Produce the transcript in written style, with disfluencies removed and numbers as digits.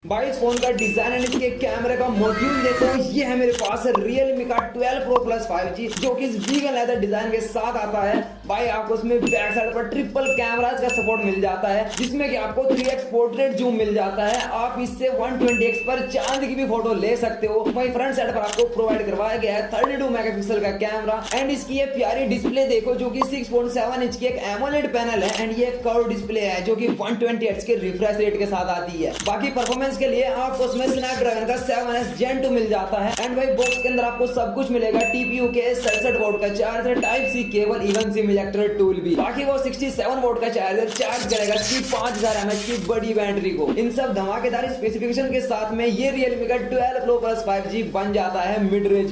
भाई इस फोन का डिजाइन एंड इसके कैमरे का मॉड्यूल देखो, ये है मेरे पास Realme का 12 Pro Plus 5G जो कि इस वीगन लेदर डिजाइन के साथ आता है। भाई आपको उसमें बैक साइड पर ट्रिपल कैमरास का सपोर्ट मिल जाता है, जिसमें कि आपको 3x पोर्ट्रेट जूम मिल जाता है। आप इससे 120x पर चांद की भी फोटो ले सकते हो। वही फ्रंट साइड पर आपको प्रोवाइड करवाया गया है 32 मेगापिक्सल का कैमरा एंड इसकी ये प्यारी डिस्प्ले देखो जो कि 6.7 इंच की एक एमोलेड पैनल है एंड ये कर्व डिस्प्ले है जो कि 120 Hz के रिफ्रेश रेट के साथ आती है। बाकी परफॉर्मेंस के लिए आपको उसमें स्नैपड्रैगन का 7S Gen 2 मिल जाता है एंड भाई बॉक्स के अंदर आपको सब कुछ मिलेगा, TPU के 67 वोल्ट का charger, type C cable, even SIM ejector tool भी। बाकी वो 67 वोल्ट का चार्जर चार्ज करेगा इसकी 5000 mAh की बड़ी बैटरी को। इन सब धमाकेदार स्पेसिफिकेशन के साथ में ये Realme का 12 Pro Plus 5G बन जाता है मिड रेंज की